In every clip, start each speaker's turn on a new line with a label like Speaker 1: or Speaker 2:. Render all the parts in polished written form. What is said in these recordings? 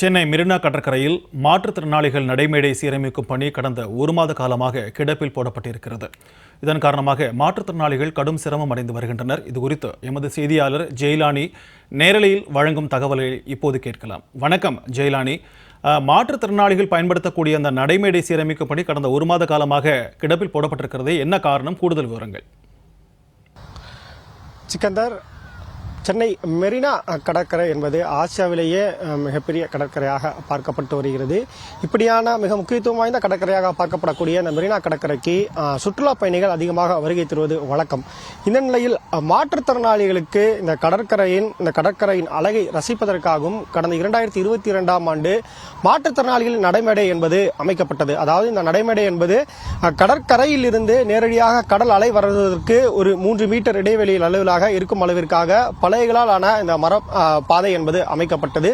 Speaker 1: சென்னை மெரினா கடற்கரையில் மாற்றுத்திறனாளிகள் நடைமேடை சீரமைக்கும் பணி கடந்த ஒரு மாத காலமாக கிடப்பில் போடப்பட்டிருக்கிறது. இதன் காரணமாக மாற்றுத்திறனாளிகள் கடும் சிரமம் அடைந்து வருகின்றனர். இதுகுறித்து எமது செய்தியாளர் ஜெயலானி நேரலையில் வழங்கும் தகவலை இப்போது கேட்கலாம். வணக்கம் ஜெயலானி. மாற்றுத்திறனாளிகள் பயன்படுத்தக்கூடிய அந்த நடைமேடை சீரமைக்கும் பணி கடந்த ஒரு மாத காலமாக கிடப்பில் போடப்பட்டிருக்கிறது. என்ன காரணம்? கூடுதல் விவரங்கள்.
Speaker 2: சிக்கந்தர், சென்னை மெரினா கடற்கரை என்பது ஆசியாவிலேயே மிகப்பெரிய கடற்கரையாக பார்க்கப்பட்டு வருகிறது. இப்படியான மிக முக்கியத்துவம் வாய்ந்த கடற்கரையாக பார்க்கப்படக்கூடிய இந்த மெரினா கடற்கரைக்கு சுற்றுலா பயணிகள் அதிகமாக வருகை தருவது வழக்கம். இந்த நிலையில் மாற்றுத்திறனாளிகளுக்கு இந்த கடற்கரையின் அழகை ரசிப்பதற்காகவும் கடந்த 2022ஆம் ஆண்டு மாற்றுத்திறனாளிகள் நடைமேடை என்பது அமைக்கப்பட்டது. அதாவது இந்த நடைமேடை என்பது கடற்கரையில் இருந்து நேரடியாக கடல் அலை வருவதற்கு ஒரு 3 மீட்டர் இடைவெளியில் அளவிலாக இருக்கும் அளவிற்காக பலகைகளால் ஆன இந்த மர பாதை என்பது அமைக்கப்பட்டது.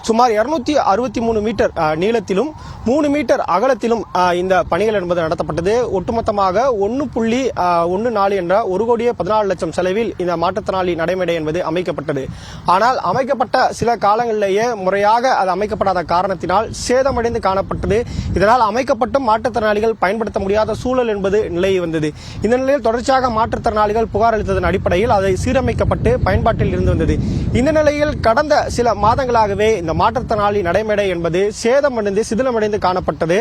Speaker 2: சுமார் 263 மீட்டர் நீளத்திலும் 3 மீட்டர் அகலத்திலும் இந்த பணிகள் என்பது நடத்தப்பட்டது. ஒட்டுமொத்தமாக 1.14 என்ற 1,14,00,000 செலவில் இந்த மாற்றுத்திறனாளி நடைமேடை என்பது அமைக்கப்பட்டது. ஆனால் அமைக்கப்பட்ட சில காலங்களிலேயே முறையாக அது அமைக்கப்படாத காரணத்தினால் சேதமடைந்து காணப்பட்டது. இதனால் அமைக்கப்பட்டும் மாற்றுத்திறனாளிகள் பயன்படுத்த முடியாத சூழல் என்பது நிலவி வந்தது. இந்த நிலையில் தொடர்ச்சியாக மாற்றுத்திறனாளிகள் புகார் அளித்ததன் அடிப்படையில் அதை சீரமைக்கப்பட்டு பயன்பாட்டில் இருந்து வந்தது. இந்த நிலையில் கடந்த சில மாதங்களாகவே இந்த மாற்றுத்திறனாளி நடைமேடை என்பது சேதமடைந்து சிதிலமடைந்து காணப்பட்டது.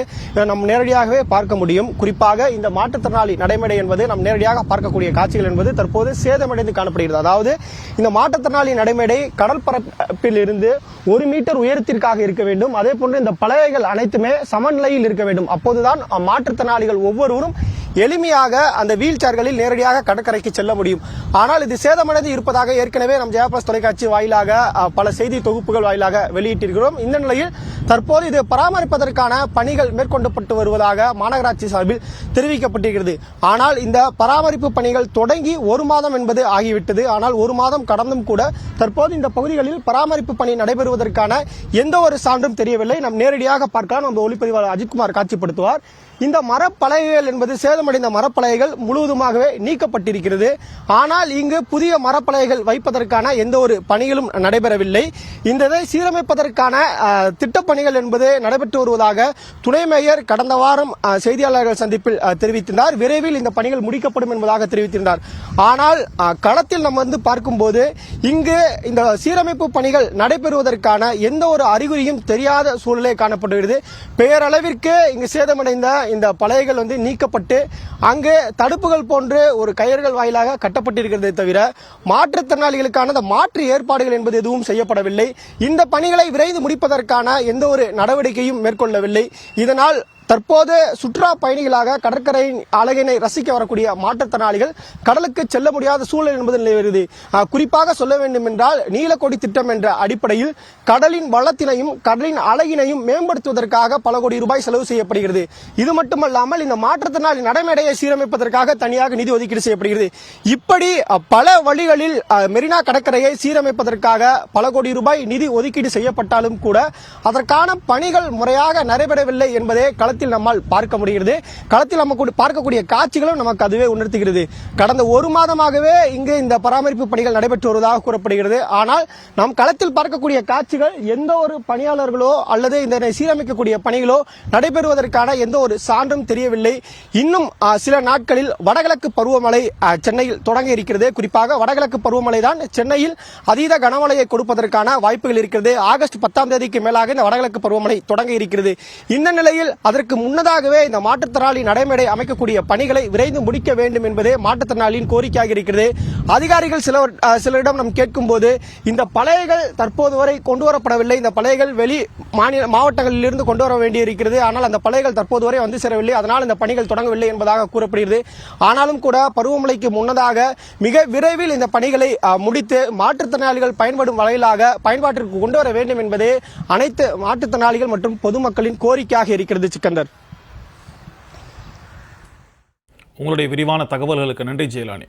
Speaker 2: நாம் நேரடியாகவே பார்க்க முடியும். குறிப்பாக இந்த மாற்றுத்திறனாளி நடைமேடை என்பது நாம் நேரடியாக பார்க்கக்கூடிய காட்சிகள் என்பது தற்போது சேதமடைந்து காணப்படுகிறது. அதாவது இந்த மாற்றுத்திறனாளி நடைமேடை கடல் பரப்பில் இருந்து 1 மீட்டர் உயரத்திற்காக இருக்க வேண்டும். அதே போன்று இந்த பலகைகள் அனைத்துமே சமநிலையில் இருக்க வேண்டும். அப்போதுதான் மாற்றுத்திறனாளிகள் ஒவ்வொருவரும் எளிமையாக அந்த வீல் சேர்களில் நேரடியாக கடற்கரைக்கு செல்ல முடியும். ஆனால் இது சேதமடைந்து இருப்பதாக ஏற்கனவே நம் ஜெயா தொலைக்காட்சி வாயிலாக பல செய்தி தொகுப்புகள் வாயிலாக வெளியிட்டிருக்கிறோம். இந்த நிலையில் தற்போது இது பராமரிப்பதற்கான பணிகள் மேற்கொள்ளப்பட்டு வருவதாக மாநகராட்சி சார்பில் தெரிவிக்கப்பட்டிருக்கிறது. ஆனால் இந்த பராமரிப்பு பணிகள் தொடங்கி 1 மாதம் என்பது ஆகிவிட்டது. ஆனால் 1 மாதம் கடந்தும் கூட தற்போது இந்த பகுதிகளில் பராமரிப்பு பணி நடைபெறுவதற்கான எந்த ஒரு சான்றும் தெரியவில்லை. நாம் நேரடியாக பார்க்கலாம். நம்ம ஒளிப்பதிவாளர் அஜித்குமார் காட்சிப்படுத்துவார். இந்த மரப்பலகைகள் என்பது சேதமடைந்த மரப்பலகைகள் முழுவதுமாகவே நீக்கப்பட்டிருக்கிறது. ஆனால் இங்கு புதிய மரப்பலகைகள் வைப்பதற்கான எந்த ஒரு பணிகளும் நடைபெறவில்லை. இந்த சீரமைப்பதற்கான திட்டப்பணிகள் என்பது நடைபெற்று வருவதாக துணை மேயர் கடந்த வாரம் செய்தியாளர்கள் சந்திப்பில் தெரிவித்திருந்தார். விரைவில் இந்த பணிகள் முடிக்கப்படும் என்பதாக தெரிவித்திருந்தார். ஆனால் களத்தில் நம்ம பார்க்கும்போது இங்கு இந்த சீரமைப்பு பணிகள் நடைபெறுவதற்கான எந்த ஒரு அறிகுறியும் தெரியாத சூழலே காணப்படுகிறது. பேரளவிற்கு இங்கு சேதமடைந்த இந்த பலகைகள் நீக்கப்பட்டு அங்கு தடுப்புகள் போன்று ஒரு கயிறுகள் வாயிலாக கட்டப்பட்டிருக்கிறதே தவிர மாற்றுத்திறனாளிகளுக்கான மாற்று ஏற்பாடுகள் என்பது எதுவும் செய்யப்படவில்லை. இந்த பணிகளை விரைந்து முடிப்பதற்கான எந்த ஒரு நடவடிக்கையும் மேற்கொள்ளவில்லை. இதனால் தற்போது சுற்றுலா பயணிகளாக கடற்கரையின் அழகினை ரசிக்க வரக்கூடிய மாற்றுத்திறனாளிகள் கடலுக்கு செல்ல முடியாத சூழல் என்பது நிலவுகிறது. குறிப்பாக சொல்ல வேண்டும் என்றால் நீலக்கொடி திட்டம் என்ற அடிப்படையில் கடலின் வளத்தினையும் கடலின் அழகினையும் மேம்படுத்துவதற்காக பல கோடி ரூபாய் செலவு செய்யப்படுகிறது. இது மட்டுமல்லாமல் இந்த மாற்றுத்திறனாளி நடைமேடையை சீரமைப்பதற்காக தனியாக நிதி ஒதுக்கீடு செய்யப்படுகிறது. இப்படி பல வழிகளில் மெரினா கடற்கரையை சீரமைப்பதற்காக பல கோடி ரூபாய் நிதி ஒதுக்கீடு செய்யப்பட்டாலும் கூட அதற்கான பணிகள் முறையாக நடைபெறவில்லை என்பதே களத்தில் நம்மால் பார்க்க முடிகிறது. களத்தில் நம்ம பார்க்கக்கூடிய காட்சிகளும் நமக்கு அதுவே உணர்த்துகிறது. கடந்த 1 மாதமாகவே இங்கு இந்த பராமரிப்பு பணிகள் நடைபெற்று வருவதாக கூறப்படுகிறது. ஆனால் நாம் களத்தில் பார்க்கக்கூடிய காட்சிகள் எந்த ஒரு பணியாளர்களோ அல்லது இந்த சீரமைக்கக்கூடிய பணிகளோ நடைபெறுவதற்கான எந்த ஒரு சான்றும் தெரியவில்லை. இன்னும் சில நாட்களில் வடகிழக்கு பருவமழை சென்னையில் தொடங்க இருக்கிறது. குறிப்பாக வடகிழக்கு பருவமழை தான் சென்னையில் அதீத கனமழையை கொடுப்பதற்கான வாய்ப்புகள் இருக்கிறது. ஆகஸ்ட் 10ஆம் தேதிக்கு மேலாக இந்த வடகிழக்கு பருவமழை தொடங்க இருக்கிறது. இந்த நிலையில் அதற்கு முன்னதாகவே இந்த மாற்றுத்திறனாளி நடைமேடை அமைக்கக்கூடிய பணிகளை விரைந்து முடிக்க வேண்டும் என்பதே மாற்றுத்திறனாளியின் கோரிக்கையாக இருக்கிறது. அதிகாரிகள் சிலரிடம் நாம் கேட்கும் போது இந்த பலகைகள் தற்போது வரை கொண்டு வரப்படவில்லை. இந்த பலகைகள் வெளி மாவட்டங்களில் இருந்து கொண்டு வர வேண்டியிருக்கிறது. ஆனால் அந்த பலகைகள் தற்போது வரை வந்து சேரவில்லை. அதனால் இந்த பணிகள் தொடங்கவில்லை என்பதாக கூறப்படுகிறது. ஆனாலும் கூட பருவமழைக்கு முன்னதாக மிக விரைவில் இந்த பணிகளை முடித்து மாற்றுத்திறனாளிகள் பயன்படும் வகையிலாக பயன்பாட்டிற்கு கொண்டு வர வேண்டும் என்பதே அனைத்து மாற்றுத்திறனாளிகள் மற்றும் பொதுமக்களின் கோரிக்கையாக இருக்கிறது. சிக்கந்தர்,
Speaker 1: உங்களுடைய விரிவான தகவல்களுக்கு நன்றி ஜெயலானி.